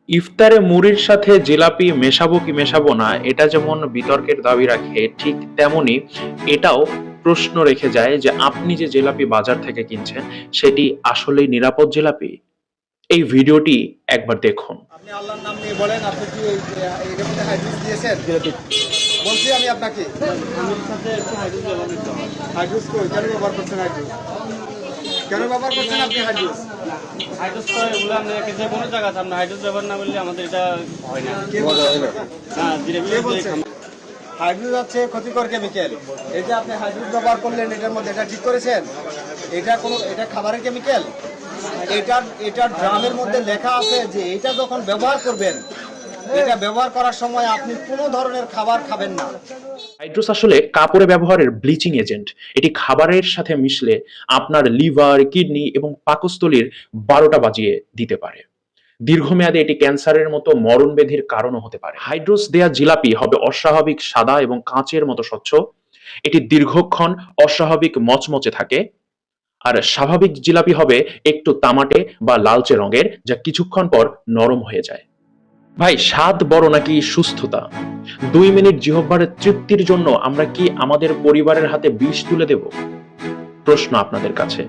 ইফতারে মুড়ির সাথে জিলাপি মেশাবো কি মেশাবো না, এটা যেমন বিতর্কের দাবি রাখে, ঠিক তেমনি এটাও প্রশ্ন রেখে যায় যে আপনি যে জিলাপি বাজার থেকে কিনছেন সেটি আসলেই নিরাপদ জিলাপি। এই ভিডিওটি একবার দেখুন। আপনি আল্লাহর নাম নিয়ে বলেন, আপনি কি এর মধ্যে হাইড্রোস দিয়েছেন? বলছি আমি আপনাকে হাইড্রোস কই কেন ব্যবহার করছেন? হাইড্রোস কেন ব্যবহার করছেন আপনি? হাইড্রোস হাইড্রোস তো এগুলো আমরা যে কোনো জায়গাতে আমরা হাইড্রোস ব্যবহার না করলে আমাদের এটা হয় না। কে বলছে? হ্যাঁ, কে বলছে? হাইড্রোস হচ্ছে ক্ষতিকর কেমিক্যাল। এই যে আপনি হাইড্রোস ব্যবহার করলেন, এটার মধ্যে এটা ঠিক করেছেন? এটা খাবারের কেমিক্যাল। এটা ড্রামের মধ্যে লেখা আছে যে এটা যখন ব্যবহার করবেন, এটা ব্যবহার করার সময় আপনি কোনো ধরনের খাবার খাবেন না। হাইড্রোস আসলে কাপড়ে ব্যবহারের ব্লিচিং এজেন্ট। এটি খাবারের সাথে মিশলে আপনার লিভার, কিডনি এবং পাকস্থলীর 12টা বাজিয়ে দিতে পারে। দীর্ঘমেয়াদে এটি ক্যান্সারের মতো মরণব্যাধির কারণও হতে পারে। হাইড্রোস দেয়া জিলাপি হবে অস্বাভাবিক সাদা এবং কাঁচের মতো স্বচ্ছ। এটি দীর্ঘক্ষণ অস্বাভাবিক মচমচে থাকে। আর স্বাভাবিক জিলাপি হবে একটু তামাটে বা লালচে রঙের, যা কিছুক্ষণ পর নরম হয়ে যায়। ভাই, স্বাদ বড় নাকি সুস্থতা? 2 মিনিট জিহ্বার তৃপ্তির জন্য আমরা কি আমাদের পরিবারের হাতে বিষ তুলে দেব? প্রশ্ন আপনাদের কাছে।